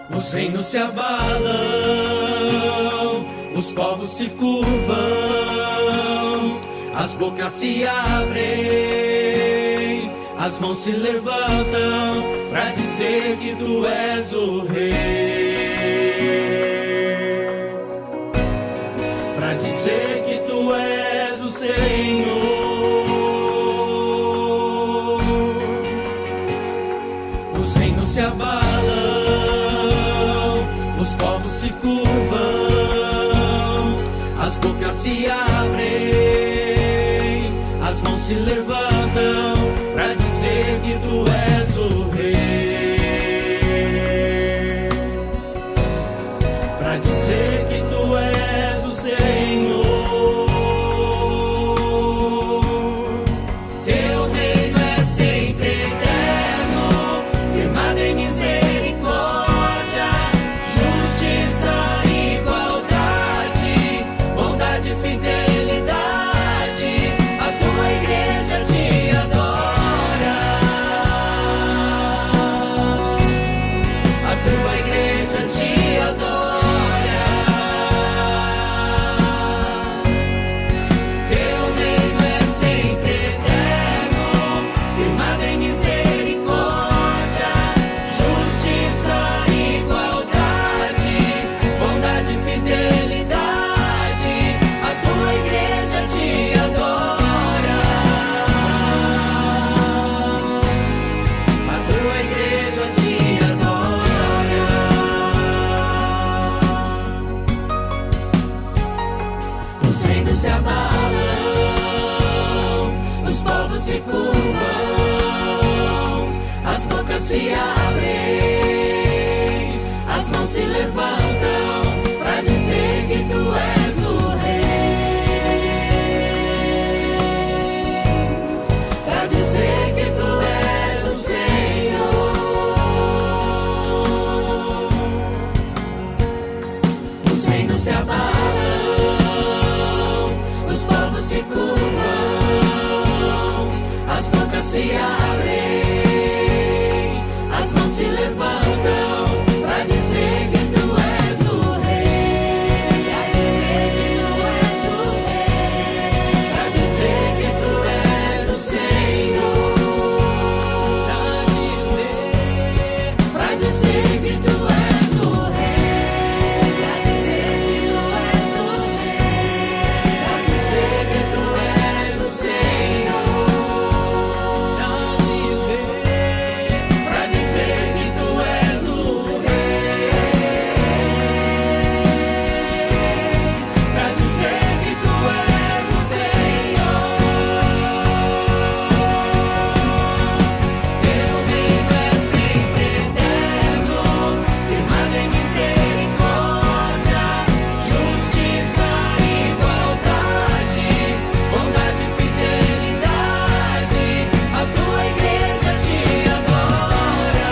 Os reinos se abalam, os povos se curvam, as bocas se abrem, as mãos se levantam para dizer que tu és o rei, para dizer que tu és o Senhor. Os reinos se abalam, os povos se curvam, as bocas se abrem, as mãos se levantam para dizer que tu és o rei, para dizer que tu és o Senhor. Teu reino é sempre eterno, firmado em misericórdia, justiça, igualdade, bondade e fidelidade. A tua igreja te adora, a tua igreja te adora. Teu reino é sempre eterno, firmado em misericórdia, justiça, igualdade, bondade e fidelidade. A tua igreja te adora, a tua igreja te adora. Os reinos se abalam, os povos se curvam, as bocas se abrem, as mãos se levantam para dizer que tu és o rei, para dizer que tu és o Senhor. Os reinos se abalam, os povos se curvam, as bocas se abrem, as mãos se levantam para dizer que tu és o rei, para dizer que tu és o rei, para dizer que tu és o Senhor, para dizer que tu és o rei, para dizer que tu és o rei, para dizer que tu és o Senhor, para dizer que tu és o rei, para dizer que tu és o Senhor. Teu reino é sempre eterno, firmado em misericórdia, justiça, igualdade, bondade e fidelidade. A tua igreja te adora,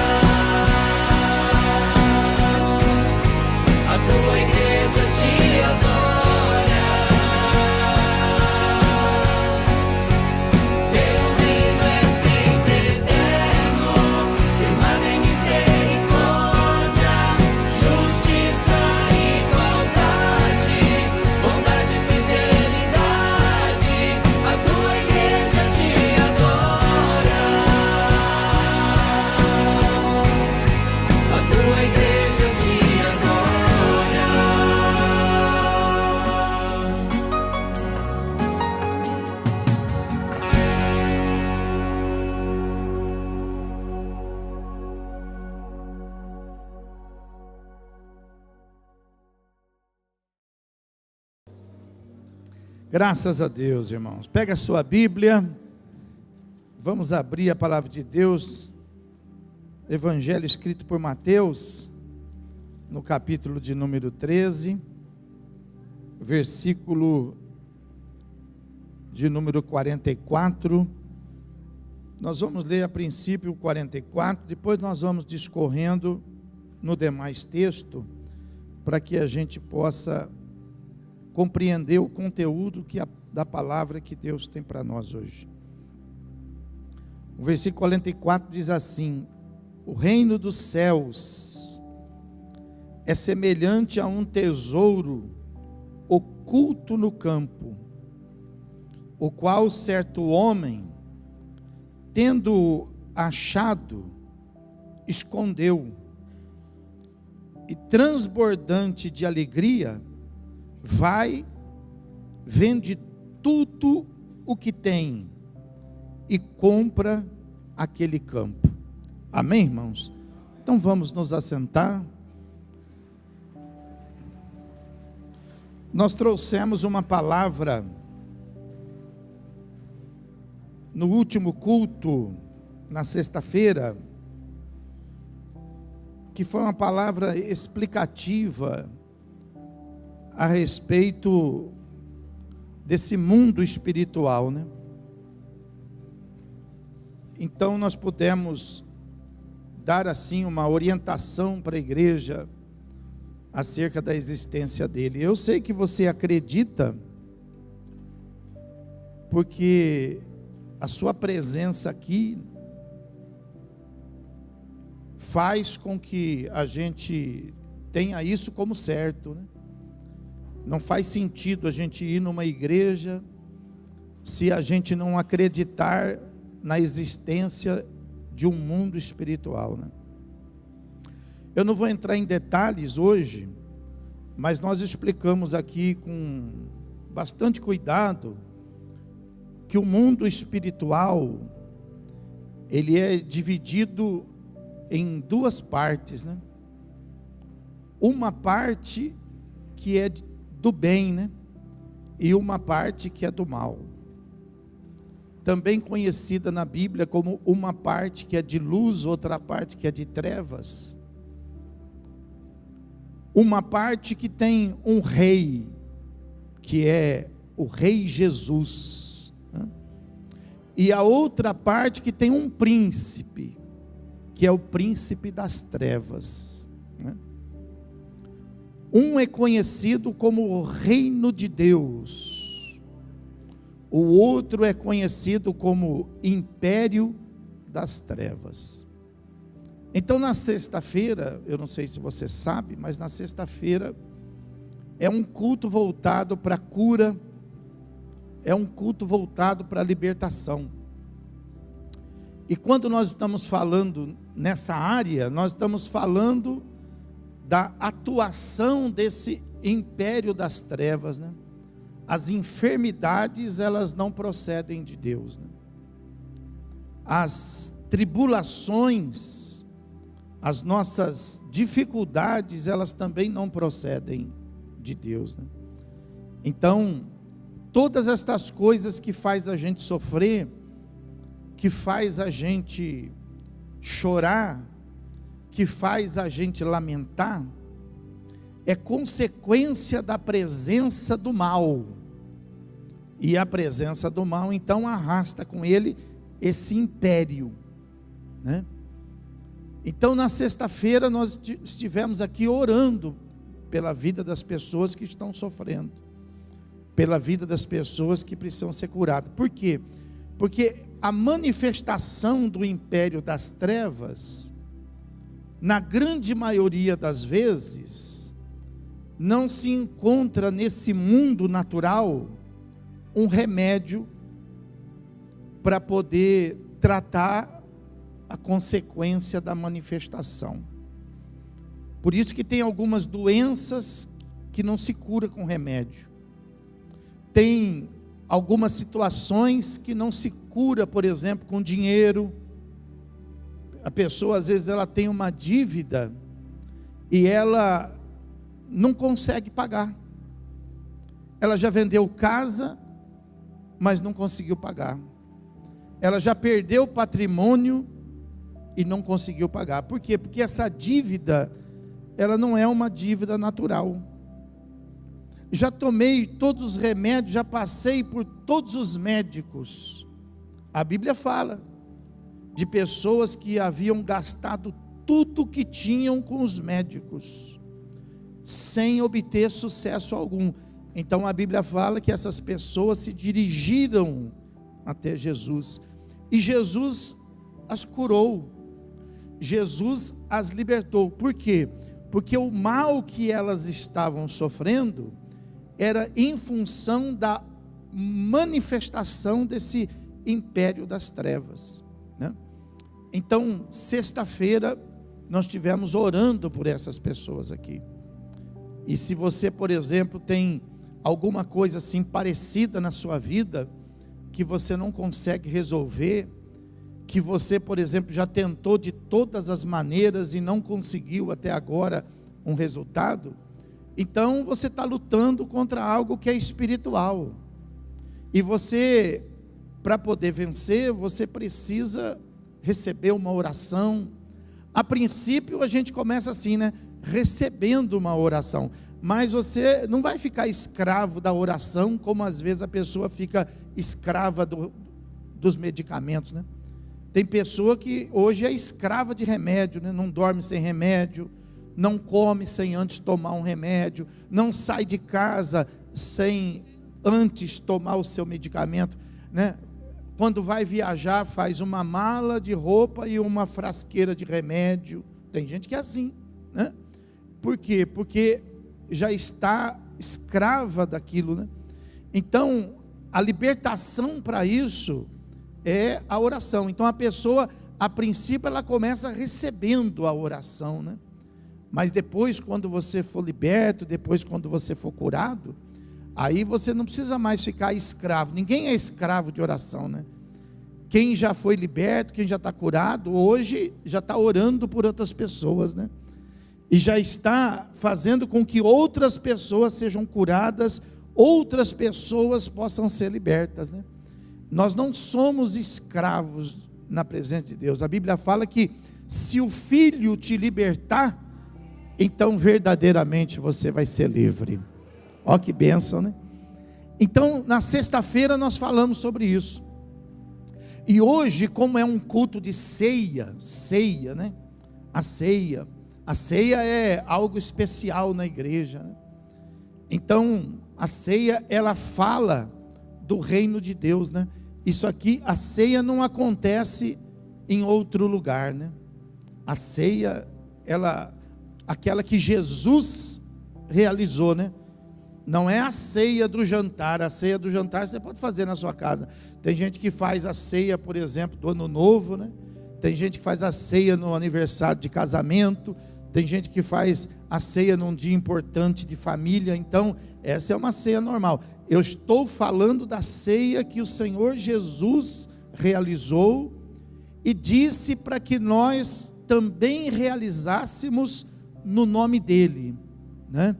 a tua igreja te adora. Teu reino é sempre eterno, firmado em misericórdia, justiça, igualdade, bondade e fidelidade. A tua igreja te adora, a tua igreja te adora. Graças a Deus, irmãos. Pega a sua Bíblia, vamos abrir a palavra de Deus, Evangelho escrito por Mateus, no capítulo de número 13, versículo de número 44. Nós vamos ler a princípio o 44, depois nós vamos discorrendo no demais texto, para que a gente possa compreender o conteúdo da palavra que Deus tem para nós hoje. O versículo 44 diz assim: o reino dos céus é semelhante a um tesouro oculto no campo, o qual certo homem, tendo achado, escondeu, e transbordante de alegria, vai, vende tudo o que tem e compra aquele campo. Amém, irmãos? Então vamos nos assentar. Nós trouxemos uma palavra no último culto, na sexta-feira, que foi uma palavra explicativa a respeito desse mundo espiritual, né? Então nós pudemos dar assim uma orientação para a igreja acerca da existência dele. Eu sei que você acredita, porque a sua presença aqui faz com que a gente tenha isso como certo, né? Não faz sentido a gente ir numa igreja se a gente não acreditar na existência de um mundo espiritual, né? Eu não vou entrar em detalhes hoje, mas nós explicamos aqui com bastante cuidado que o mundo espiritual, ele é dividido em duas partes, né? Uma parte que é do bem, né? E uma parte que é do mal. Também conhecida na Bíblia como uma parte que é de luz, outra parte que é de trevas. Uma parte que tem um rei, que é o Rei Jesus, né? E a outra parte que tem um príncipe, que é o príncipe das trevas, né? Um é conhecido como o reino de Deus, o outro é conhecido como império das trevas. Então na sexta-feira, eu não sei se você sabe, mas na sexta-feira é um culto voltado para a cura, é um culto voltado para a libertação. E quando nós estamos falando nessa área, nós estamos falando da atuação desse império das trevas, né? As enfermidades, elas não procedem de Deus, né? As tribulações, as nossas dificuldades, elas também não procedem de Deus, né? Então, todas estas coisas que faz a gente sofrer, que faz a gente chorar, que faz a gente lamentar, é consequência da presença do mal. E a presença do mal, então, arrasta com ele esse império, né? Então, na sexta-feira, nós estivemos aqui orando pela vida das pessoas que estão sofrendo, pela vida das pessoas que precisam ser curadas. Por quê? Porque a manifestação do império das trevas, na grande maioria das vezes, não se encontra nesse mundo natural um remédio para poder tratar a consequência da manifestação. Por isso que tem algumas doenças que não se cura com remédio. Tem algumas situações que não se cura, por exemplo, com dinheiro. A pessoa, às vezes, ela tem uma dívida e ela não consegue pagar. Ela já vendeu casa, mas não conseguiu pagar. Ela já perdeu patrimônio e não conseguiu pagar. Por quê? Porque essa dívida, ela não é uma dívida natural. Já tomei todos os remédios, já passei por todos os médicos. A Bíblia fala de pessoas que haviam gastado tudo que tinham com os médicos, sem obter sucesso algum. Então a Bíblia fala que essas pessoas se dirigiram até Jesus, e Jesus as curou, Jesus as libertou. Por quê? Porque o mal que elas estavam sofrendo era em função da manifestação desse império das trevas, né? Então, sexta-feira, nós estivemos orando por essas pessoas aqui. E se você, por exemplo, tem alguma coisa assim parecida na sua vida, que você não consegue resolver, que você, por exemplo, já tentou de todas as maneiras e não conseguiu até agora um resultado, então você está lutando contra algo que é espiritual. E você, para poder vencer, você precisa receber uma oração. A princípio a gente começa assim, né? Recebendo uma oração. Mas você não vai ficar escravo da oração, como às vezes a pessoa fica escrava dos medicamentos, né? Tem pessoa que hoje é escrava de remédio, né? Não dorme sem remédio, não come sem antes tomar um remédio, não sai de casa sem antes tomar o seu medicamento, né? Quando vai viajar, faz uma mala de roupa e uma frasqueira de remédio. Tem gente que é assim, né? Por quê? Porque já está escrava daquilo, né? Então, a libertação para isso é a oração. Então, a pessoa, a princípio, ela começa recebendo a oração, né? Mas depois, quando você for liberto, depois quando você for curado, aí você não precisa mais ficar escravo. Ninguém é escravo de oração, né? Quem já foi liberto, quem já está curado, hoje já está orando por outras pessoas, né? E já está fazendo com que outras pessoas sejam curadas, outras pessoas possam ser libertas, né? Nós não somos escravos na presença de Deus. A Bíblia fala que se o Filho te libertar, então verdadeiramente você vai ser livre. Ó que bênção, né? Então, na sexta-feira nós falamos sobre isso. E hoje, como é um culto de ceia, né? A ceia é algo especial na igreja, né? Então, a ceia, ela fala do reino de Deus, né? Isso aqui, a ceia não acontece em outro lugar, né? A ceia, aquela que Jesus realizou, né? Não é a ceia do jantar. A ceia do jantar você pode fazer na sua casa. Tem gente que faz a ceia, por exemplo, do ano novo, né? Tem gente que faz a ceia no aniversário de casamento. Tem gente que faz a ceia num dia importante de família. Então, essa é uma ceia normal. Eu estou falando da ceia que o Senhor Jesus realizou e disse para que nós também realizássemos no nome dele, né?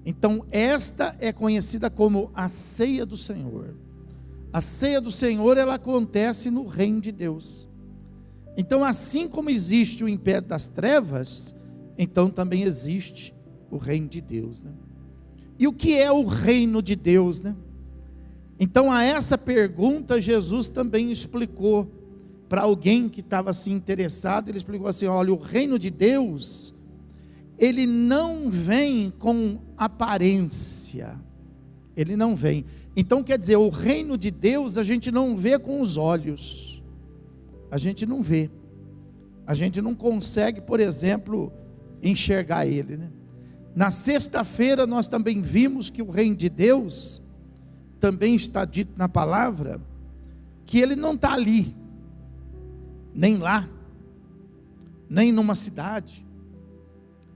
Então, esta é conhecida como a ceia do Senhor. A ceia do Senhor, ela acontece no reino de Deus. Então, assim como existe o império das trevas, então também existe o reino de Deus, né? E o que é o reino de Deus, né? Então, a essa pergunta, Jesus também explicou para alguém que estava assim interessado. Ele explicou assim: olha, o reino de Deus, ele não vem com aparência, ele não vem. Então quer dizer, o reino de Deus a gente não vê com os olhos, a gente não vê, a gente não consegue, por exemplo, enxergar ele, né? Na sexta-feira nós também vimos que o reino de Deus, também está dito na palavra, que ele não está ali, nem lá, nem numa cidade,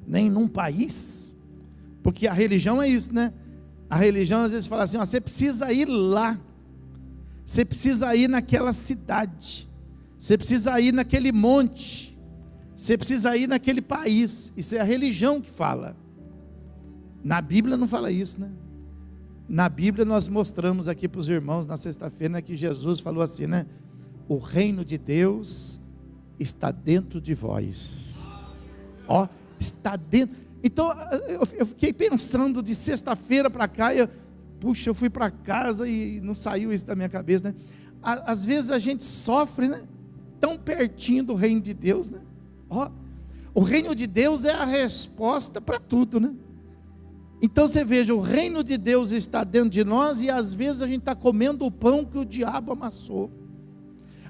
nem num país, porque a religião é isso, né? A religião às vezes fala assim: ó, você precisa ir lá, você precisa ir naquela cidade, você precisa ir naquele monte, você precisa ir naquele país. Isso é a religião que fala. Na Bíblia não fala isso, né? Na Bíblia nós mostramos aqui para os irmãos na sexta-feira, né, que Jesus falou assim, né? O reino de Deus está dentro de vós. Ó, está dentro. Então eu fiquei pensando de sexta-feira para cá, eu fui para casa e não saiu isso da minha cabeça, né? Às vezes a gente sofre, né? Tão pertinho do reino de Deus, né? Ó, o reino de Deus é a resposta para tudo, né? Então você veja, o reino de Deus está dentro de nós, e às vezes a gente está comendo o pão que o diabo amassou.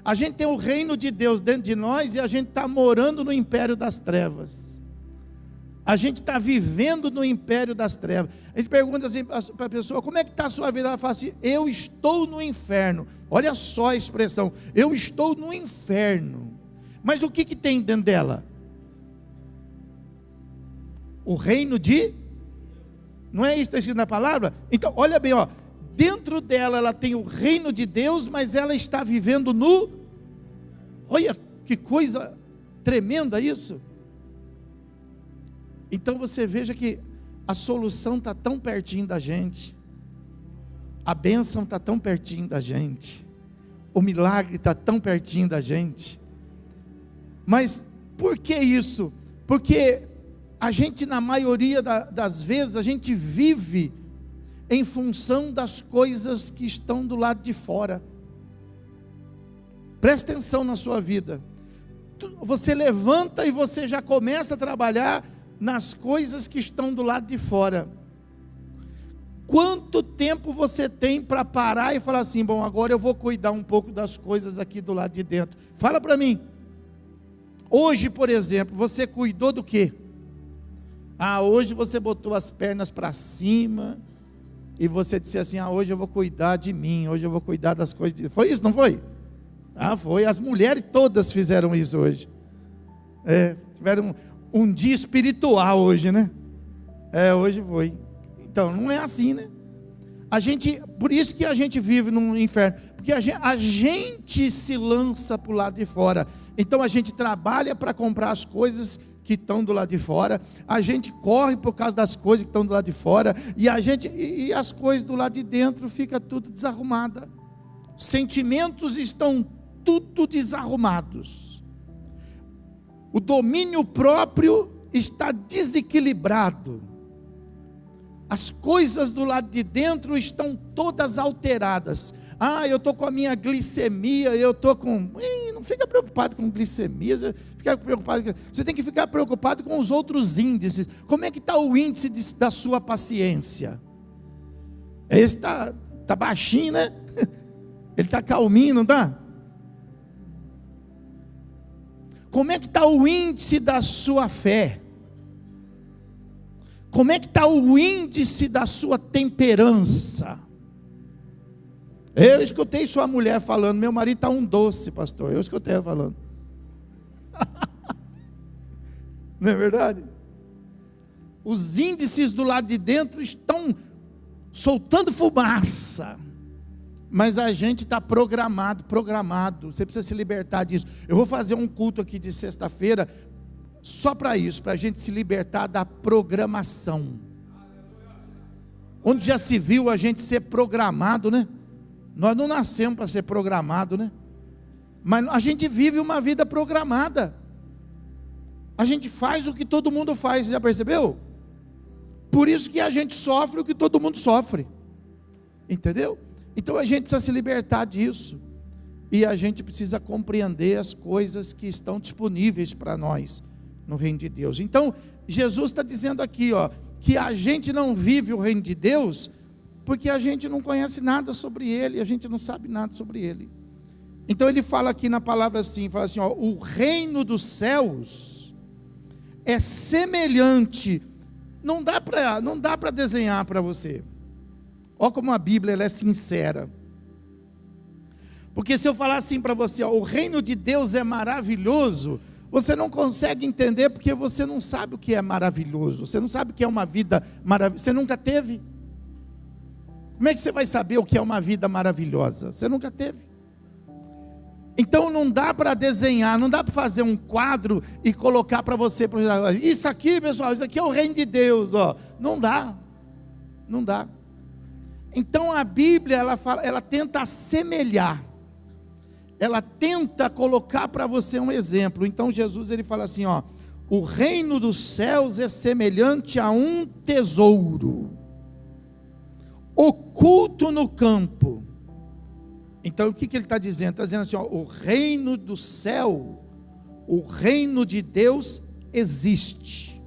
A gente tem o reino de Deus dentro de nós e a gente está morando no império das trevas. A gente está vivendo no império das trevas. A gente pergunta assim para a pessoa: como é que está a sua vida? Ela fala assim: eu estou no inferno. Olha só a expressão: eu estou no inferno. Mas o que tem dentro dela? O reino de... Não é isso que está escrito na palavra? Então, olha bem, ó. Dentro dela ela tem o reino de Deus, mas ela está vivendo no... Olha que coisa tremenda isso. Então você veja que a solução está tão pertinho da gente, a bênção está tão pertinho da gente, o milagre está tão pertinho da gente. Mas por que isso? Porque a gente, na maioria das vezes, a gente vive em função das coisas que estão do lado de fora. Presta atenção na sua vida. Você levanta e você já começa a trabalhar nas coisas que estão do lado de fora. Quanto tempo você tem para parar e falar assim: bom, agora eu vou cuidar um pouco das coisas aqui do lado de dentro? Fala para mim. Hoje, por exemplo, você cuidou do quê? Hoje você botou as pernas para cima e você disse assim: hoje eu vou cuidar de mim, hoje eu vou cuidar das coisas de... Foi isso, não foi? Foi. As mulheres todas fizeram isso hoje. Tiveram um dia espiritual hoje, né? Hoje foi. Então, não é assim, né? Por isso que a gente vive num inferno, porque a gente se lança para o lado de fora. Então a gente trabalha para comprar as coisas que estão do lado de fora, a gente corre por causa das coisas que estão do lado de fora, e as coisas do lado de dentro fica tudo desarrumada. Sentimentos estão tudo desarrumados. O domínio próprio está desequilibrado. As coisas do lado de dentro estão todas alteradas. Eu estou com a minha glicemia, eu estou com... Não fica preocupado com glicemia, você tem que ficar preocupado com os outros índices. Como é que está o índice da sua paciência? Esse está baixinho, né? Ele está calminho, não está? Como é que está o índice da sua fé? Como é que está o índice da sua temperança? Eu escutei sua mulher falando: meu marido está um doce, pastor. Eu escutei ela falando. Não é verdade? Os índices do lado de dentro estão soltando fumaça. Mas a gente está programado. Você precisa se libertar disso. Eu vou fazer um culto aqui de sexta-feira só para isso, para a gente se libertar da programação. Onde já se viu a gente ser programado, né? Nós não nascemos para ser programado, né? Mas a gente vive uma vida programada. A gente faz o que todo mundo faz, já percebeu? Por isso que a gente sofre o que todo mundo sofre. Entendeu? Então a gente precisa se libertar disso. E a gente precisa compreender as coisas que estão disponíveis para nós no reino de Deus. Então Jesus está dizendo aqui, que a gente não vive o reino de Deus porque a gente não conhece nada sobre ele, a gente não sabe nada sobre ele. Então ele fala aqui na palavra assim, o reino dos céus é semelhante. Não dá para desenhar para você. Olha como a Bíblia ela é sincera. Porque se eu falar assim para você, o reino de Deus é maravilhoso, você não consegue entender porque você não sabe o que é maravilhoso. Você não sabe o que é uma vida maravilhosa. Você nunca teve. Como é que você vai saber o que é uma vida maravilhosa? Você nunca teve. Então não dá para desenhar, não dá para fazer um quadro e colocar para você, isso aqui, pessoal, isso aqui é o reino de Deus, Não dá. Não dá. Então a Bíblia, ela tenta assemelhar. Ela tenta colocar para você um exemplo. Então Jesus ele fala assim, o reino dos céus é semelhante a um tesouro oculto no campo. Então o que ele está dizendo? Está dizendo assim, o reino do céu, o reino de Deus existe.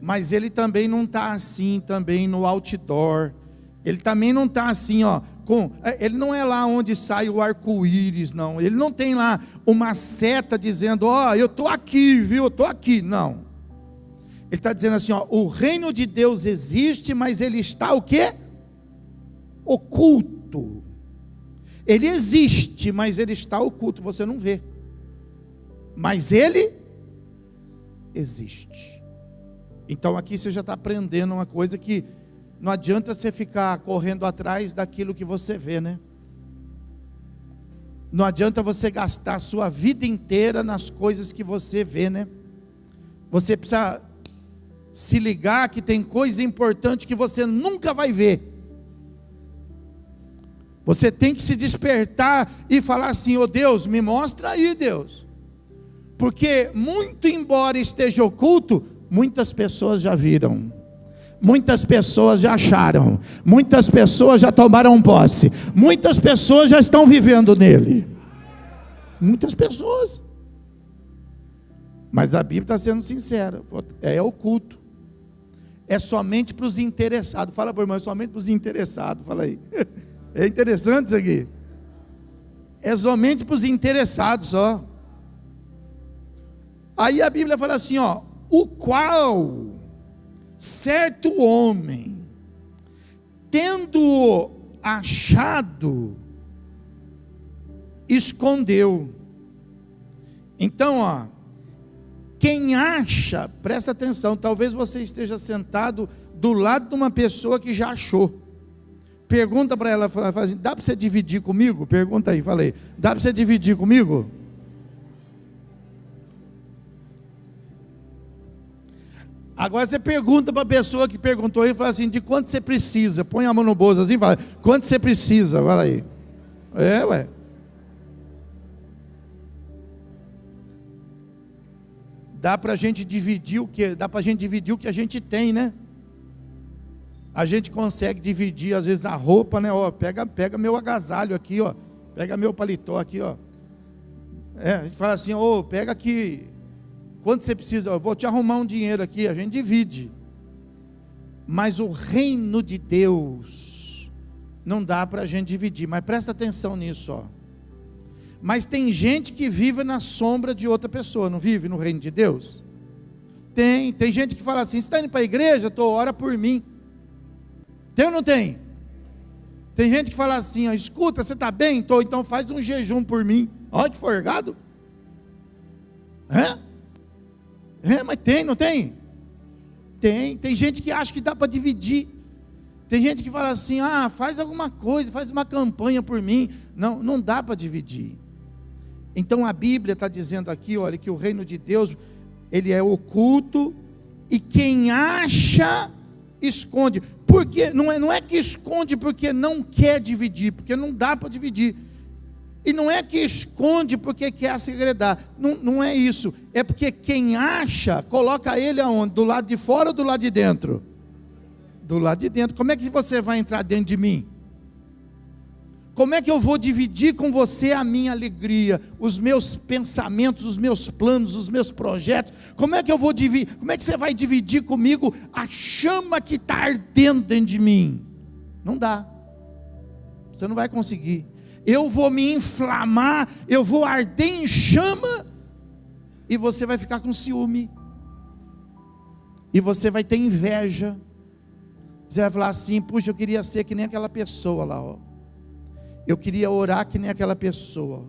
Mas ele também não está assim, também no outdoor. Ele também não está assim, ele não é lá onde sai o arco-íris, não. Ele não tem lá uma seta dizendo, eu estou aqui, viu, eu estou aqui. Não. Ele está dizendo assim, ó, o reino de Deus existe, mas ele está o quê? Oculto. Ele existe, mas ele está oculto, você não vê. Mas ele existe. Então aqui você já está aprendendo uma coisa que não adianta você ficar correndo atrás daquilo que você vê, né? Não adianta você gastar a sua vida inteira nas coisas que você vê, né? Você precisa se ligar que tem coisa importante que você nunca vai ver. Você tem que se despertar e falar assim, ô Deus, me mostra aí, Deus. Porque muito embora esteja oculto, muitas pessoas já viram. Muitas pessoas já acharam. Muitas pessoas já tomaram posse. Muitas pessoas já estão vivendo nele. Muitas pessoas. Mas a Bíblia está sendo sincera. É oculto. É somente para os interessados. Fala para o irmão, é somente para os interessados. Fala aí. É interessante isso aqui. É somente para os interessados só. Aí a Bíblia fala assim, ó, o qual certo homem, tendo achado, escondeu. Então, ó, quem acha, presta atenção, talvez você esteja sentado do lado de uma pessoa que já achou. Pergunta para ela, fala assim, dá para você dividir comigo? Pergunta aí, falei, dá para você dividir comigo? Agora você pergunta para a pessoa que perguntou e fala assim, de quanto você precisa? Põe a mão no bolso assim e fala, quanto você precisa? Fala aí. É, ué. Dá para a gente dividir o que? Dá para a gente dividir o que a gente tem, né? A gente consegue dividir às vezes a roupa, né? Ó, pega meu agasalho aqui, ó. Pega meu paletó aqui, ó. É, a gente fala assim, ô, pega aqui. Quanto você precisa? Eu vou te arrumar um dinheiro aqui, a gente divide. Mas o reino de Deus não dá para a gente dividir. Mas presta atenção nisso, ó. Mas tem gente que vive na sombra de outra pessoa, não vive no reino de Deus? Tem gente que fala assim, você está indo para a igreja? Ora por mim. Tem ou não tem? Tem gente que fala assim, ó, escuta, você está bem? Estou, então faz um jejum por mim. Ó, que forgado. Mas tem, não tem? Tem gente que acha que dá para dividir. Tem gente que fala assim, faz alguma coisa, faz uma campanha por mim. Não dá para dividir. Então a Bíblia está dizendo aqui, olha, que o reino de Deus, ele é oculto, e quem acha, esconde. Porque não é que esconde porque não quer dividir, porque não dá para dividir. E não é que esconde porque quer segredar, não é isso. É porque quem acha, coloca ele aonde? Do lado de fora ou do lado de dentro? Do lado de dentro. Como é que você vai entrar dentro de mim? Como é que eu vou dividir com você a minha alegria, os meus pensamentos, os meus planos, os meus projetos? Como é que eu vou dividir? Como é que você vai dividir comigo a chama que está ardendo dentro de mim? Não dá. Você não vai conseguir. Eu vou me inflamar, eu vou arder em chama, e você vai ficar com ciúme, e você vai ter inveja. Você vai falar assim, puxa, eu queria ser que nem aquela pessoa lá, ó. Eu queria orar que nem aquela pessoa.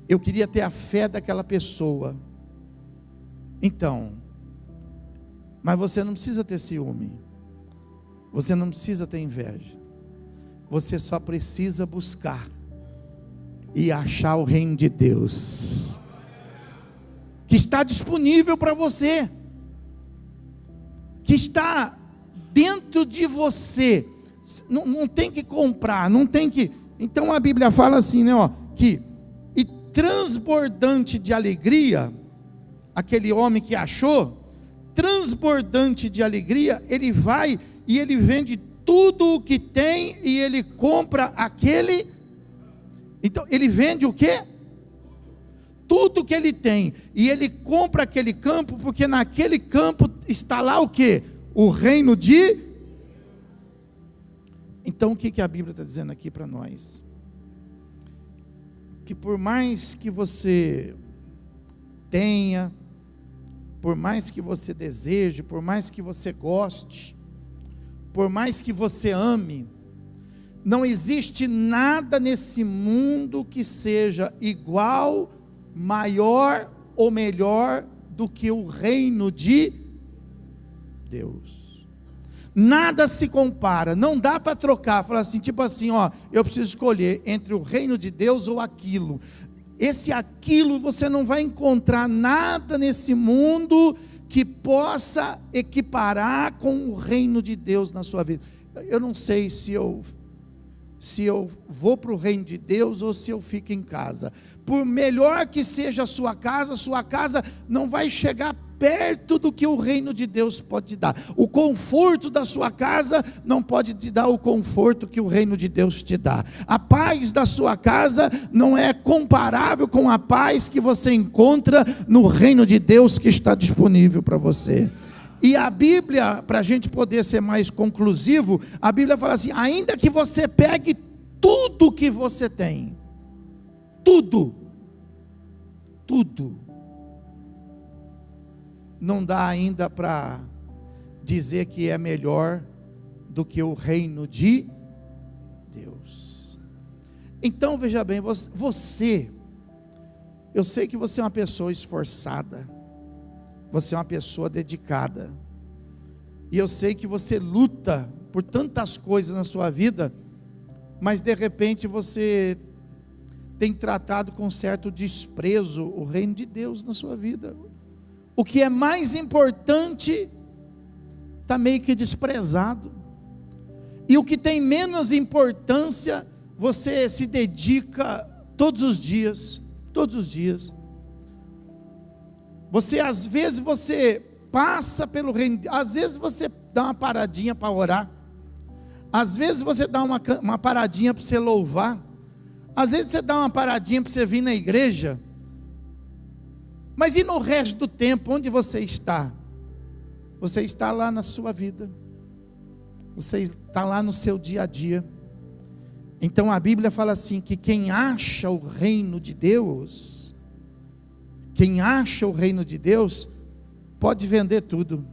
Eu queria ter a fé daquela pessoa. Então, mas você não precisa ter ciúme. Você não precisa ter inveja. Você só precisa buscar e achar o reino de Deus, que está disponível para você, que está dentro de você. Não tem que comprar, não tem que. Então a Bíblia fala assim, né, ó, que e transbordante de alegria, aquele homem que achou, transbordante de alegria, ele vai e ele vende tudo o que tem e ele compra aquele. Então ele vende o quê? Tudo que ele tem, e ele compra aquele campo, porque naquele campo está lá o quê? O reino de. Então o que a Bíblia está dizendo aqui para nós? Que por mais que você tenha, por mais que você deseje, por mais que você goste, por mais que você ame, não existe nada nesse mundo que seja igual, maior ou melhor do que o reino de Deus. Nada se compara, não dá para trocar, falar assim, tipo assim, ó, eu preciso escolher entre o reino de Deus ou aquilo. Esse aquilo você não vai encontrar nada nesse mundo que possa equiparar com o reino de Deus na sua vida. Eu não sei se eu vou para o reino de Deus ou se eu fico em casa. Por melhor que seja a sua casa não vai chegar perto do que o reino de Deus pode te dar. O conforto da sua casa não pode te dar o conforto que o reino de Deus te dá. A paz da sua casa não é comparável com a paz que você encontra no reino de Deus que está disponível para você. E a Bíblia, para a gente poder ser mais conclusivo, a Bíblia fala assim, ainda que você pegue tudo que você tem, tudo, não dá ainda para dizer que é melhor do que o reino de Deus. Então veja bem, você, eu sei que você é uma pessoa esforçada, você é uma pessoa dedicada, e eu sei que você luta por tantas coisas na sua vida, mas de repente você tem tratado com certo desprezo o reino de Deus na sua vida. O que é mais importante está meio que desprezado, e o que tem menos importância você se dedica todos os dias. Às vezes você passa pelo reino, às vezes você dá uma paradinha para orar, às vezes você dá uma paradinha para você louvar, às vezes você dá uma paradinha para você vir na igreja, mas e no resto do tempo, onde você está? Você está lá na sua vida, você está lá no seu dia a dia. Então a Bíblia fala assim, que quem acha o reino de Deus, pode vender tudo,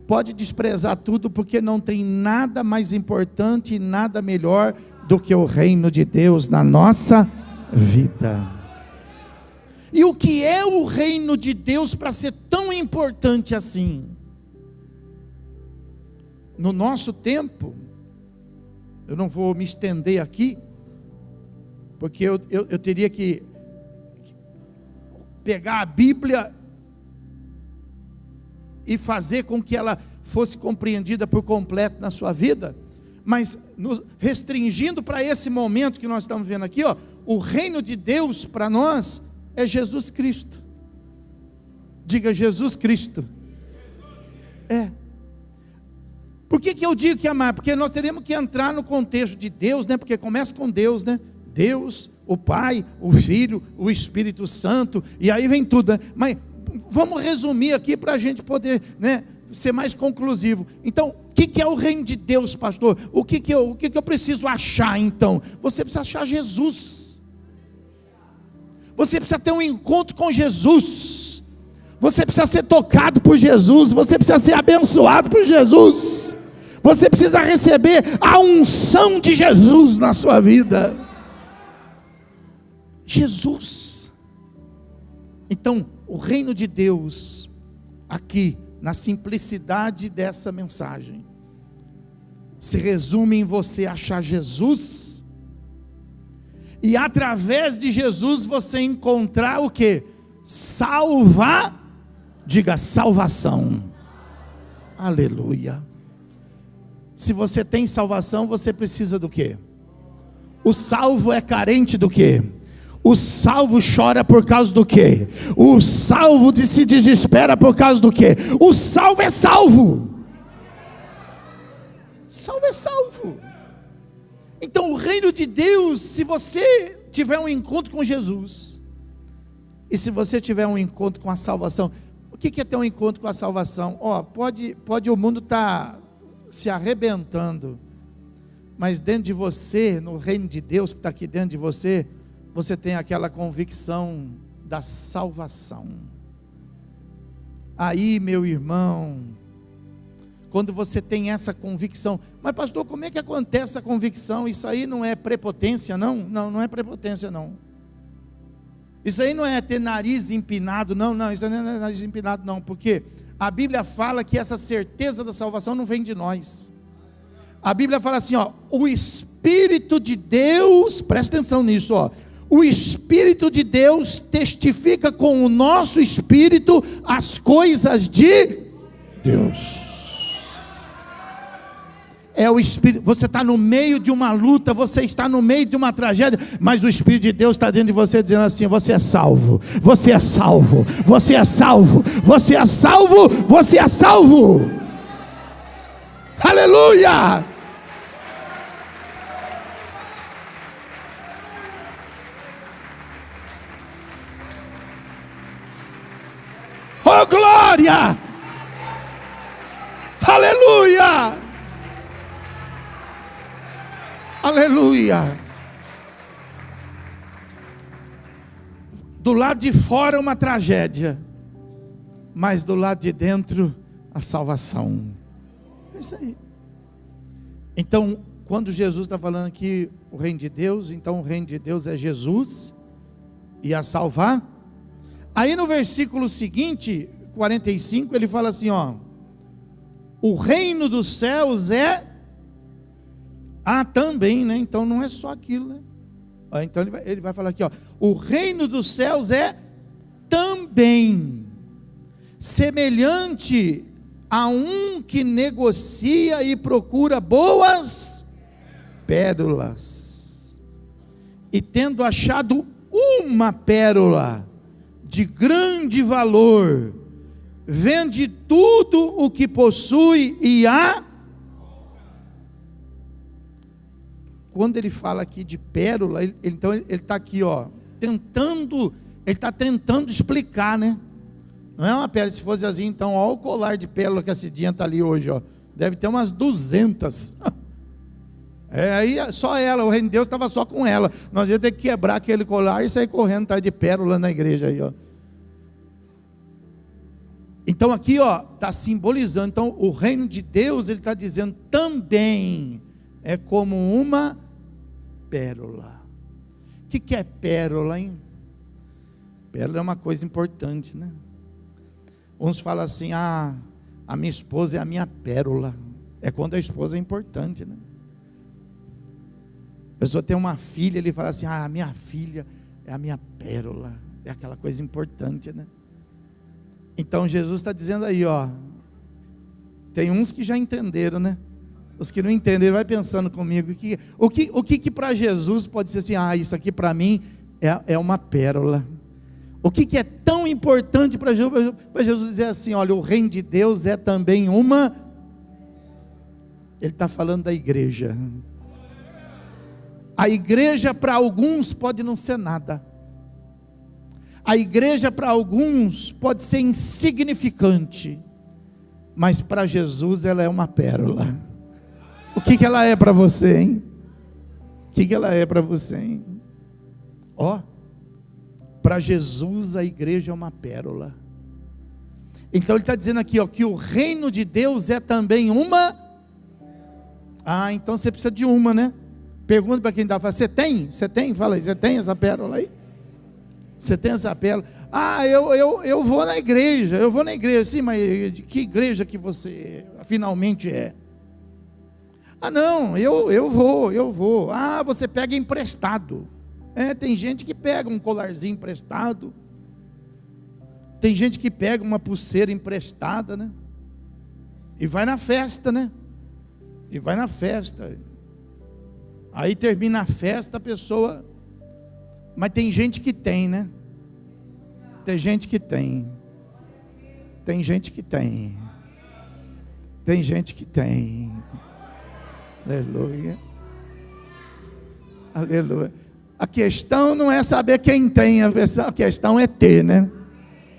pode desprezar tudo, porque não tem nada mais importante e nada melhor do que o reino de Deus na nossa vida. E o que é o reino de Deus para ser tão importante assim? No nosso tempo, eu não vou me estender aqui, porque eu teria que pegar a Bíblia e fazer com que ela fosse compreendida por completo na sua vida, mas restringindo para esse momento que nós estamos vendo aqui, ó, o reino de Deus para nós é Jesus Cristo. Diga Jesus Cristo. Por que eu digo que amar? Porque nós teremos que entrar no contexto de Deus, né? Porque começa com Deus, né? Deus, o Pai, o Filho, o Espírito Santo, e aí vem tudo, né? Mas vamos resumir aqui para a gente poder, né, ser mais conclusivo. Então, o que é o reino de Deus, pastor? O que eu preciso achar então? Você precisa achar Jesus. Você precisa ter um encontro com Jesus. Você precisa ser tocado por Jesus. Você precisa ser abençoado por Jesus. Você precisa receber a unção de Jesus na sua vida. Jesus. Então, o reino de Deus, aqui, na simplicidade dessa mensagem, se resume em você achar Jesus, e através de Jesus você encontrar o que? Diga salvação. Aleluia. Se você tem salvação, você precisa do quê? O salvo é carente do quê? O salvo chora por causa do quê? O salvo se desespera por causa do quê? O salvo é salvo. Salvo é salvo. Então o reino de Deus, se você tiver um encontro com Jesus, e se você tiver um encontro com a salvação, o que é ter um encontro com a salvação? Pode o mundo estar se arrebentando, mas dentro de você, no reino de Deus que está aqui dentro de você, você tem aquela convicção da salvação. Aí, meu irmão, quando você tem essa convicção, mas pastor, como é que acontece essa convicção? Isso aí não é prepotência, não? Não é prepotência, não. Isso aí não é ter nariz empinado, não, isso aí não é nariz empinado, não, porque a Bíblia fala que essa certeza da salvação não vem de nós. A Bíblia fala assim, ó, o Espírito de Deus, presta atenção nisso, ó, o Espírito de Deus testifica com o nosso espírito as coisas de Deus. É o Espírito, você está no meio de uma luta, você está no meio de uma tragédia, mas o Espírito de Deus está dentro de você dizendo assim, você é salvo, você é salvo, você é salvo, você é salvo, você é salvo. Aleluia! Oh glória! Aleluia! Aleluia! Do lado de fora uma tragédia, mas do lado de dentro a salvação. É isso aí. Então, quando Jesus está falando aqui o reino de Deus, então o reino de Deus é Jesus e a salvar. Aí no versículo seguinte, 45, ele fala assim, ó, o reino dos céus é também, né? Então não é só aquilo, né? Então ele vai falar aqui, ó, o reino dos céus é também semelhante a um que negocia e procura boas pérolas, e tendo achado uma pérola de grande valor, vende tudo o que possui e quando ele fala aqui de pérola, então ele está aqui, ó, ele está tentando explicar, né? Não é uma pérola, se fosse assim, então, ó, o colar de pérola que a Cidinha está ali hoje, ó, deve ter umas 200. Aí só ela, o reino de Deus estava só com ela. Nós íamos ter que quebrar aquele colar e sair correndo atrás de pérola na igreja aí, ó. Então aqui, ó, está simbolizando. Então o reino de Deus, ele está dizendo também é como uma pérola. O que é pérola, hein? Pérola é uma coisa importante, né? Uns falam assim, a minha esposa é a minha pérola. É quando a esposa é importante, né? A pessoa tem uma filha, ele fala assim, a minha filha é a minha pérola. É aquela coisa importante, né? Então Jesus está dizendo aí, ó, tem uns que já entenderam, né? Os que não entenderam, vai pensando comigo, o que para Jesus pode ser assim, isso aqui para mim é uma pérola. O que é tão importante para Jesus dizer assim, olha, o reino de Deus é também uma, ele está falando da igreja. A igreja para alguns pode não ser nada. A igreja para alguns pode ser insignificante, mas para Jesus ela é uma pérola. O que ela é para você, hein? O que ela é para você, hein? Ó, para Jesus a igreja é uma pérola. Então ele está dizendo aqui, ó, que o reino de Deus é também uma. Então você precisa de uma, né? Pergunta para quem está falando, você tem? Você tem? Fala aí, você tem essa pérola aí? Você tem essa pérola? Eu vou na igreja, sim, mas que igreja que você finalmente é? Não, eu vou. Você pega emprestado. Tem gente que pega um colarzinho emprestado. Tem gente que pega uma pulseira emprestada, né? E vai na festa, né? Aí termina a festa, a pessoa... Mas tem gente que tem, né? Tem gente que tem. Aleluia. Aleluia. A questão não é saber quem tem, a questão é ter, né?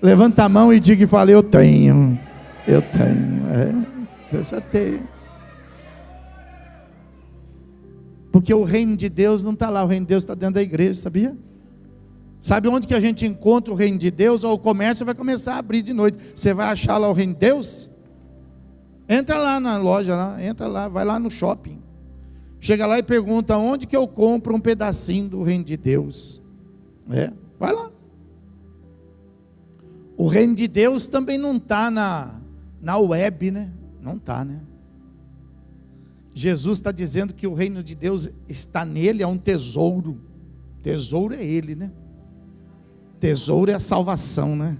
Levanta a mão e diga e fala, eu tenho. Você precisa ter. Porque o reino de Deus não está lá, o reino de Deus está dentro da igreja, sabia? Sabe onde que a gente encontra o reino de Deus? Ou o comércio vai começar a abrir de noite. Você vai achar lá o reino de Deus? Entra lá na loja, entra lá, vai lá no shopping. Chega lá e pergunta, onde que eu compro um pedacinho do reino de Deus? Vai lá. O reino de Deus também não está na web, né? Não está, né? Jesus está dizendo que o reino de Deus está nele, é um tesouro. Tesouro é ele, né? Tesouro é a salvação, né?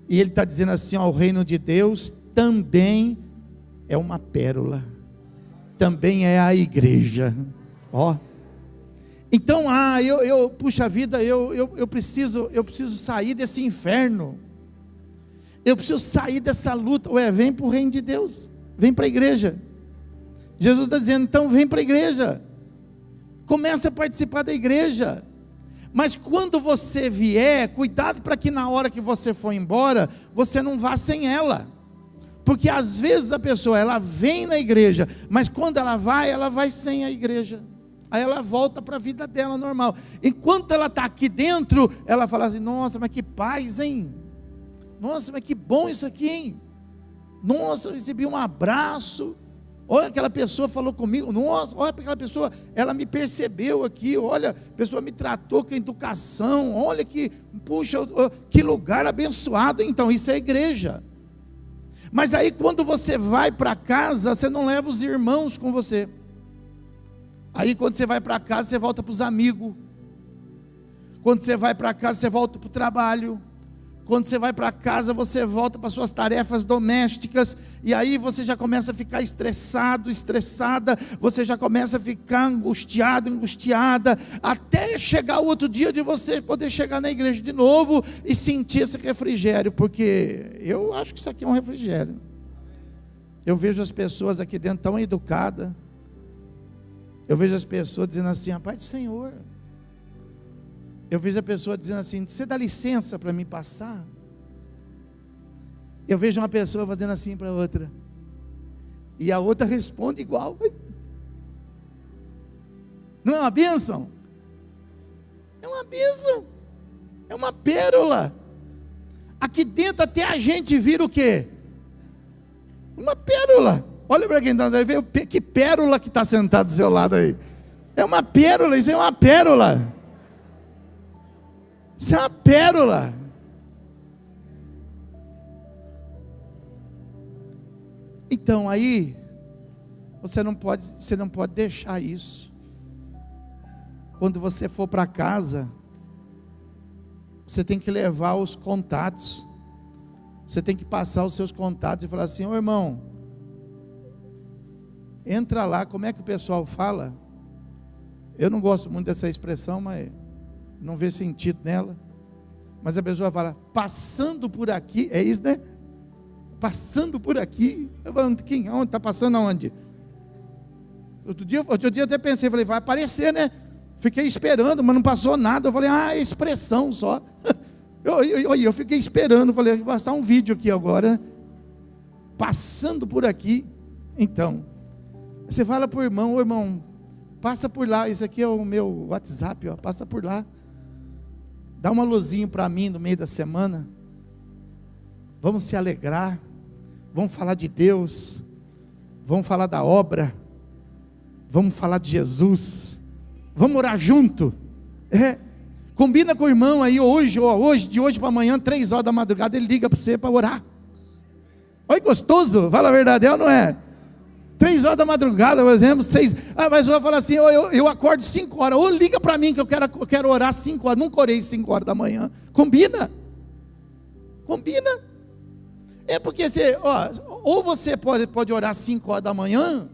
E ele está dizendo assim, ó, o reino de Deus também é uma pérola. Também é a igreja. Ó. Então, puxa vida, eu preciso sair desse inferno. Eu preciso sair dessa luta. Vem para o reino de Deus. Vem para a igreja. Jesus está dizendo, então vem para a igreja. Comece a participar da igreja. Mas quando você vier, cuidado para que na hora que você for embora, você não vá sem ela. Porque às vezes a pessoa, ela vem na igreja, mas quando ela vai sem a igreja. Aí ela volta para a vida dela normal. Enquanto ela está aqui dentro, ela fala assim, nossa, mas que paz, hein? Nossa, mas que bom isso aqui, hein? Nossa, eu recebi um abraço. Olha, aquela pessoa falou comigo, nossa, olha aquela pessoa, ela me percebeu aqui, olha, a pessoa me tratou com educação, olha que, puxa, que lugar abençoado. Então isso é igreja. Mas aí quando você vai para casa, você não leva os irmãos com você. Aí quando você vai para casa, você volta para os amigos. Quando você vai para casa, você volta para o trabalho. Quando você vai para casa, você volta para suas tarefas domésticas, e aí você já começa a ficar estressado, estressada, você já começa a ficar angustiado, angustiada, até chegar o outro dia de você poder chegar na igreja de novo e sentir esse refrigério, porque eu acho que isso aqui é um refrigério. Eu vejo as pessoas aqui dentro tão educadas, eu vejo as pessoas dizendo assim, a paz do Senhor. Eu vejo a pessoa dizendo assim, você dá licença para mim passar? Eu vejo uma pessoa fazendo assim para a outra, e a outra responde igual. Não é uma bênção? É uma bênção, é uma pérola. Aqui dentro até a gente vira o quê? Uma pérola. Olha para quem está vendo, que pérola que está sentado do seu lado aí. É uma pérola, isso é uma pérola. Isso é uma pérola. Então aí você não pode deixar isso. Quando você for para casa, você tem que levar os contatos. Você tem que passar os seus contatos e falar assim, ô irmão, entra lá, como é que o pessoal fala? Eu não gosto muito dessa expressão, mas não vê sentido nela, mas a pessoa fala, passando por aqui, é isso, né? Passando por aqui. Eu falo, quem? Onde? Está passando aonde? Outro dia eu até pensei, falei, vai aparecer, né? Fiquei esperando, mas não passou nada. Eu falei, é expressão só. Eu fiquei esperando, falei, vou passar um vídeo aqui agora, passando por aqui. Então, você fala para o irmão, ô irmão, passa por lá, esse aqui é o meu WhatsApp, ó, passa por lá. Dá uma luzinha para mim no meio da semana. Vamos se alegrar. Vamos falar de Deus. Vamos falar da obra. Vamos falar de Jesus. Vamos orar junto. Combina com o irmão aí de hoje para amanhã, 3 horas da madrugada, ele liga para você para orar. Olha que gostoso, fala a verdade, é ou não é? 3 horas da madrugada, por exemplo, 6. Mas eu vou falar assim, eu acordo 5 horas, ou liga para mim que eu quero orar 5 horas, nunca orei 5 horas da manhã. Combina. É porque ou você pode orar 5 horas da manhã,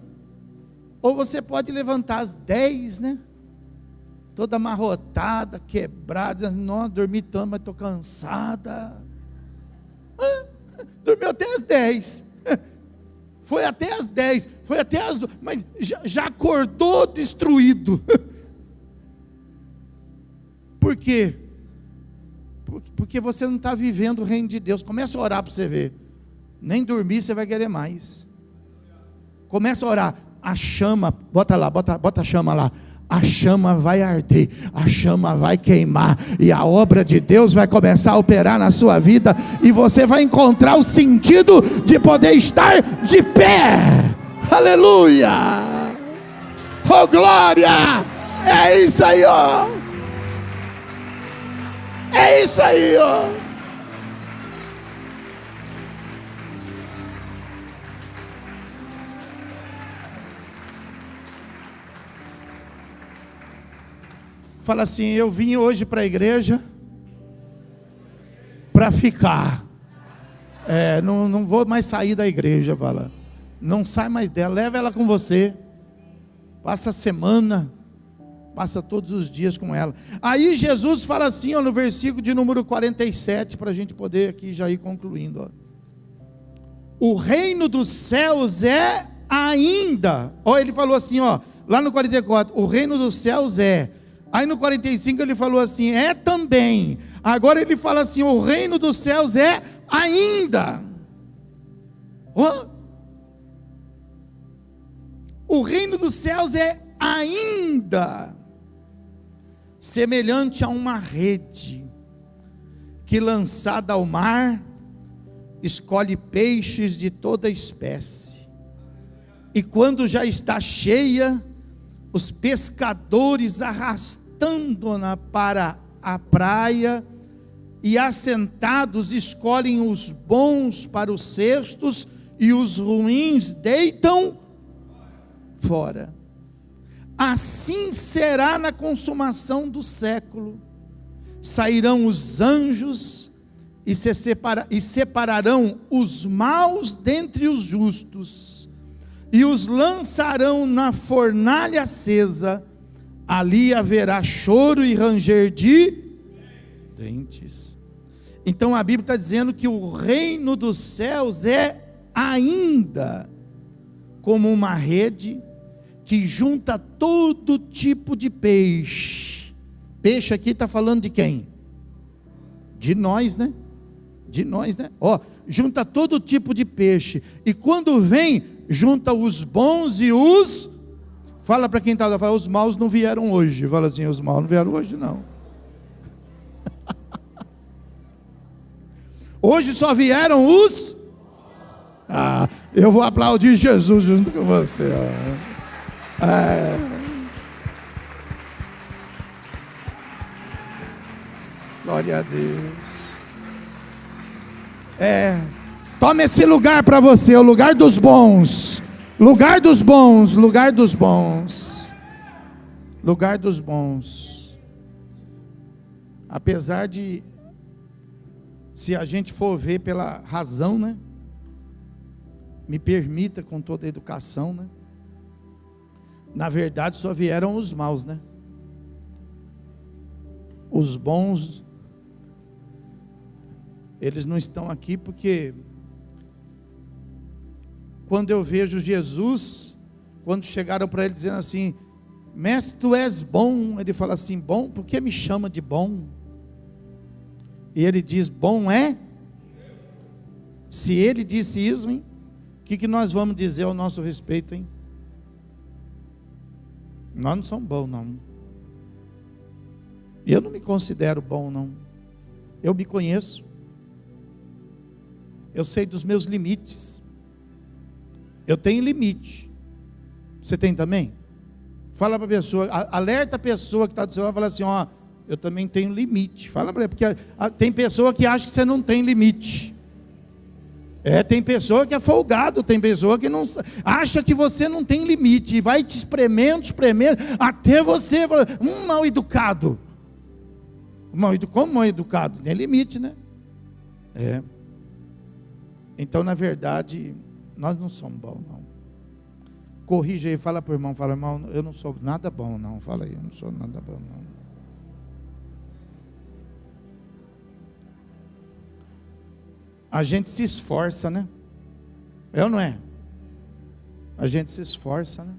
ou você pode levantar às 10, né? Toda amarrotada, quebrada, dizendo, nossa, dormi tanto, mas estou cansada. Dormiu até às 10. Foi até às 10, foi até às 12, mas já acordou destruído. Por quê? Porque você não está vivendo o reino de Deus. Começa a orar para você ver. Nem dormir você vai querer mais. Começa a orar. A chama, bota a chama lá. a chama vai arder, a chama vai queimar, e a obra de Deus vai começar a operar na sua vida, e você vai encontrar o sentido de poder estar de pé. Aleluia! Oh glória! É isso aí, ó! É isso aí, ó! Fala assim: eu vim hoje para a igreja para ficar. Não vou mais sair da igreja. Fala, não sai mais dela, leva ela com você. Passa a semana, passa todos os dias com ela. Aí Jesus fala assim, ó, no versículo de número 47, para a gente poder aqui já ir concluindo. Ó. O reino dos céus é ainda. Ó, ele falou assim, ó, lá no 44, o reino dos céus é. Aí no 45 ele falou assim, é também. Agora ele fala assim, o reino dos céus é ainda. Oh. O reino dos céus é ainda semelhante a uma rede que, lançada ao mar, escolhe peixes de toda espécie. E quando já está cheia, os pescadores arrastando-na para a praia e assentados escolhem os bons para os cestos e os ruins deitam fora. Assim será na consumação do século. Sairão os anjos e separarão os maus dentre os justos e os lançarão na fornalha acesa. Ali haverá choro e ranger de dentes. Então a Bíblia está dizendo que o reino dos céus é ainda como uma rede que junta todo tipo de peixe. Peixe aqui está falando de quem? De nós, né? De nós, né? Ó, junta todo tipo de peixe. E quando vem, junta os bons e os... Fala para quem está, fala, os maus não vieram hoje. Fala assim, os maus não vieram hoje não. Hoje só vieram os... eu vou aplaudir Jesus junto com você. Glória a Deus. Toma esse lugar para você, o lugar dos bons. Lugar dos bons, lugar dos bons. Lugar dos bons. Apesar de, se a gente for ver pela razão, né? Me permita com toda a educação, né? Na verdade só vieram os maus, né? Os bons, eles não estão aqui porque, quando eu vejo Jesus, quando chegaram para ele dizendo assim, mestre, tu és bom, ele fala assim, bom, por que me chama de bom? E ele diz, bom é? Se ele disse isso, hein? O que nós vamos dizer ao nosso respeito, hein? Nós não somos bons, não. Eu não me considero bom, não. Eu me conheço. Eu sei dos meus limites. Eu tenho limite. Você tem também? Fala para a pessoa, alerta a pessoa que está do seu lado e fala assim, ó, eu também tenho limite. Fala para ele, porque tem pessoa que acha que você não tem limite. Tem pessoa que é folgado, tem pessoa que não acha que você não tem limite, e vai te espremendo, até você fala, mal educado. Como mal educado? Tem limite, né? Então, na verdade, nós não somos bons, não. Corrija aí, fala para o irmão, fala, irmão, eu não sou nada bom, não. Fala aí, eu não sou nada bom, não. A gente se esforça, né? É ou não é? A gente se esforça, né?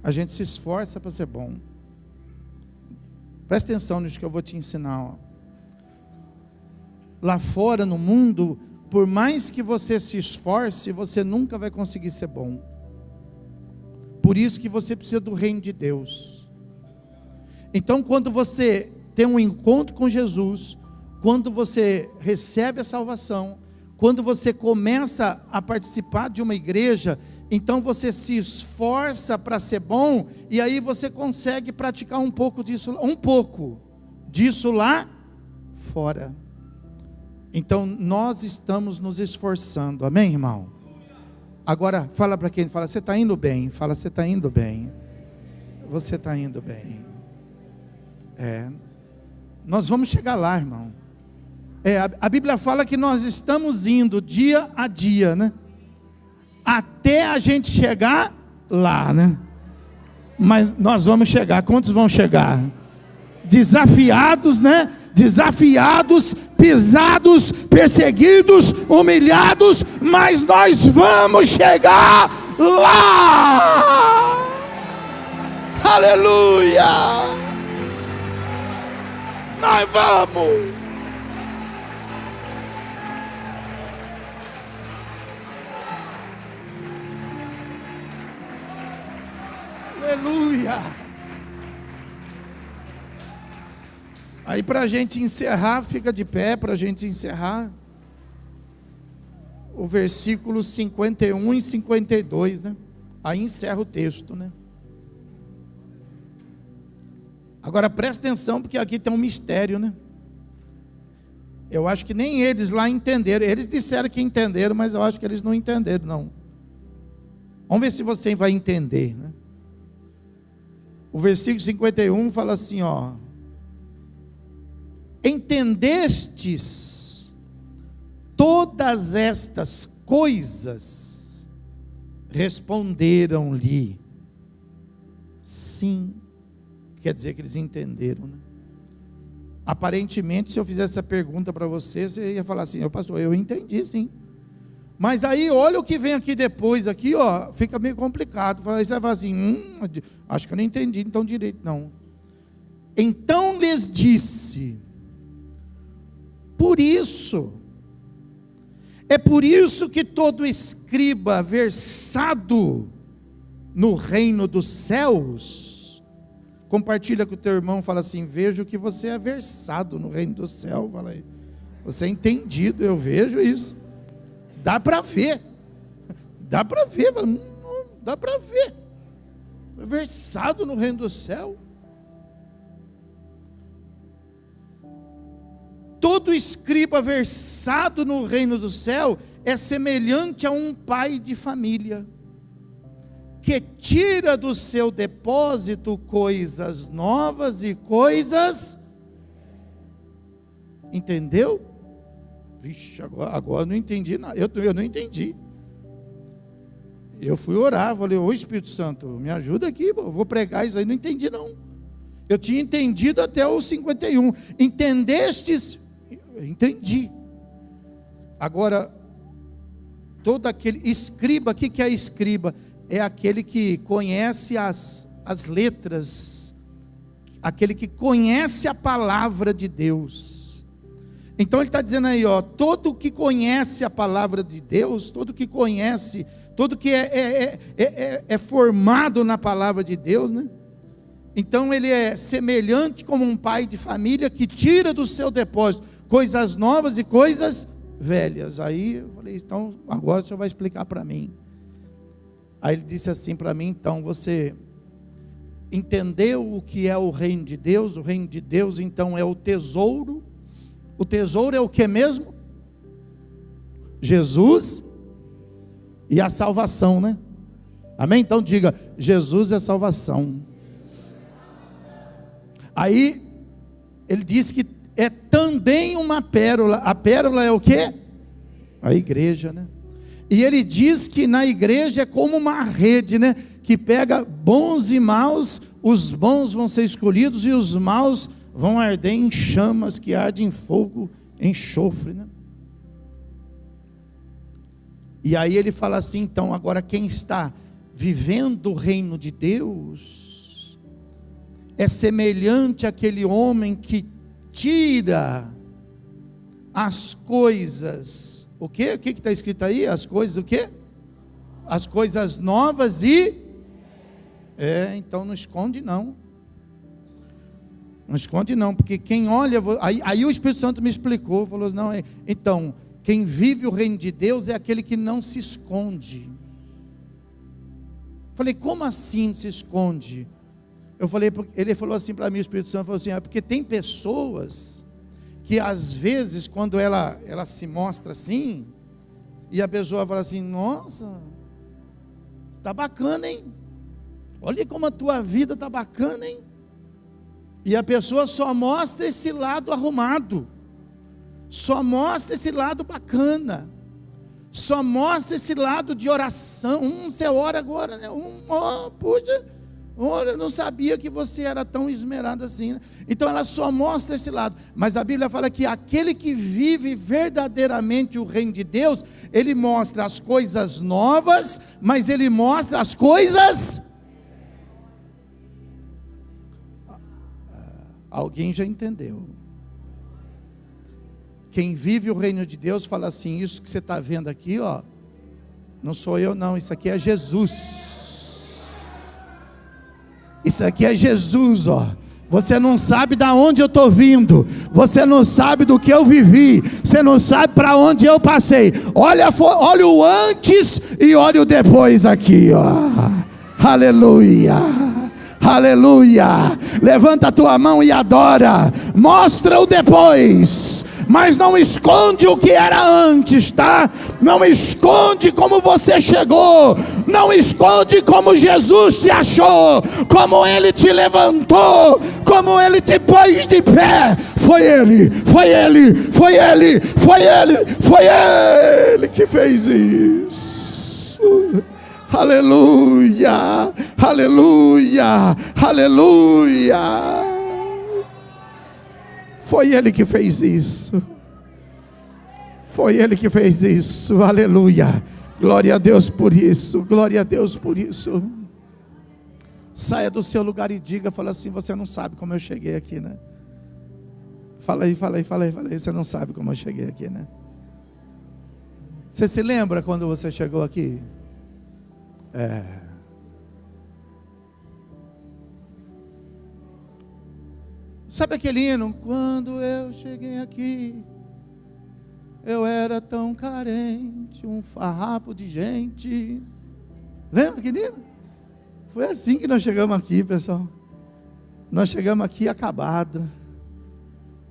A gente se esforça para ser bom. Presta atenção nisso que eu vou te ensinar. Ó. Lá fora no mundo, por mais que você se esforce, você nunca vai conseguir ser bom. por isso que você precisa do reino de Deus. Então, quando você tem um encontro com Jesus, quando você recebe a salvação, quando você começa a participar de uma igreja, então você se esforça para ser bom, e aí você consegue praticar um pouco disso lá fora. Então nós estamos nos esforçando, amém, irmão? Agora fala para quem fala, você está indo bem? Fala, você está indo bem. Você está indo bem. Nós vamos chegar lá, irmão. A Bíblia fala que nós estamos indo dia a dia, né? Até a gente chegar lá, né? Mas nós vamos chegar. Quantos vão chegar? Desafiados, né? Desafiados, pisados, perseguidos, humilhados, mas nós vamos chegar lá. Aleluia! Nós vamos. Aleluia. Aí para a gente encerrar, fica de pé para a gente encerrar. O versículo 51 e 52, né? Aí encerra o texto, né? Agora presta atenção, porque aqui tem um mistério, né? Eu acho que nem eles lá entenderam. Eles disseram que entenderam, mas eu acho que eles não entenderam, não. Vamos ver se você vai entender, né? O versículo 51 fala assim, ó: entendestes todas estas coisas? Responderam-lhe, sim. Quer dizer que eles entenderam, né? Aparentemente, se eu fizesse essa pergunta para você, você ia falar assim, pastor, eu entendi sim. Mas aí, olha o que vem aqui depois, aqui, ó, fica meio complicado. Aí você vai falar assim, acho que eu não entendi então direito, não. Então lhes disse, por isso, é por isso que todo escriba versado no reino dos céus, compartilha com o teu irmão, fala assim, vejo que você é versado no reino do céu, fala aí, você é entendido, eu vejo isso. Dá para ver, dá para ver, dá para ver, versado no reino do céu. Todo escriba versado no reino do céu é semelhante a um pai de família, que tira do seu depósito coisas novas e coisas, entendeu? Vixe, agora eu não entendi nada. Eu não entendi. Eu fui orar, falei, ô Espírito Santo, me ajuda aqui, eu vou pregar isso aí, não entendi não. Eu tinha entendido até o 51. Entendestes? Entendi. Agora, todo aquele escriba, o que é escriba? É aquele que conhece as letras, aquele que conhece a palavra de Deus. Então ele está dizendo aí, ó, todo que conhece a palavra de Deus, todo que conhece, todo que é formado na palavra de Deus, né? Então ele é semelhante como um pai de família que tira do seu depósito coisas novas e coisas velhas. Aí eu falei, então agora o senhor vai explicar para mim. Aí ele disse assim para mim, então você entendeu o que é o reino de Deus? O reino de Deus então é o tesouro. O tesouro é o que mesmo? Jesus e a salvação, né? Amém? Então diga, Jesus é salvação. Aí ele diz que é também uma pérola. A pérola é o quê? A igreja, né? E ele diz que na igreja é como uma rede, né? Que pega bons e maus, os bons vão ser escolhidos e os maus vão arder em chamas que ardem em fogo, enxofre, né? E aí ele fala assim, então, agora quem está vivendo o reino de Deus é semelhante àquele homem que tira as coisas, o quê? O que está escrito aí? As coisas o quê? As coisas novas e Então não esconde não. Não esconde não, porque quem olha... Aí o Espírito Santo me explicou, falou, não, então, quem vive o reino de Deus é aquele que não se esconde. Falei, como assim se esconde? Ele falou assim para mim, o Espírito Santo falou assim, porque tem pessoas que às vezes, quando ela se mostra assim, e a pessoa fala assim, nossa, está bacana, hein? Olha como a tua vida está bacana, hein? E a pessoa só mostra esse lado arrumado, só mostra esse lado bacana, só mostra esse lado de oração. Você ora agora, né? Puxa, olha, eu não sabia que você era tão esmerado assim, né? Então ela só mostra esse lado. Mas a Bíblia fala que aquele que vive verdadeiramente o reino de Deus, ele mostra as coisas novas, mas ele mostra as coisas... Alguém já entendeu? Quem vive o reino de Deus fala assim, isso que você está vendo aqui, ó, não sou eu não, isso aqui é Jesus. Isso aqui é Jesus, ó. Você não sabe de onde eu estou vindo, você não sabe do que eu vivi, você não sabe para onde eu passei. Olha o antes e olha o depois aqui, ó. Aleluia. Aleluia, levanta a tua mão e adora, mostra o depois, mas não esconde o que era antes, tá? Não esconde como você chegou, não esconde como Jesus te achou, como Ele te levantou, como Ele te pôs de pé. Foi Ele, foi Ele, foi Ele, foi Ele, foi Ele que fez isso. Aleluia, aleluia, aleluia. Foi Ele que fez isso. Foi Ele que fez isso, aleluia. Glória a Deus por isso, glória a Deus por isso. Saia do seu lugar e diga, fala assim, você não sabe como eu cheguei aqui, né? Fala aí, você não sabe como eu cheguei aqui, né? Você se lembra quando você chegou aqui? Sabe aquele hino? Quando eu cheguei aqui, eu era tão carente, um farrapo de gente. Lembra aquele hino? Foi assim que nós chegamos aqui, pessoal. Nós chegamos aqui acabado,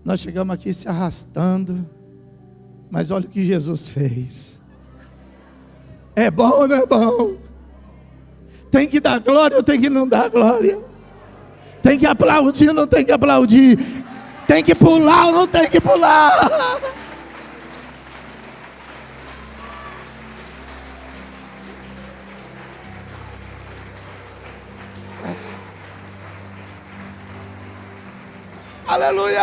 nós chegamos aqui se arrastando, mas olha o que Jesus fez. É bom ou não é bom? Tem que dar glória ou tem que não dar glória? Tem que aplaudir ou não tem que aplaudir? Tem que pular ou não tem que pular? Aleluia!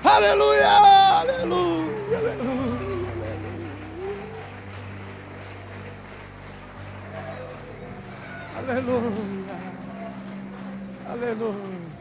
Aleluia! Aleluia! Aleluia! Aleluia! Aleluia!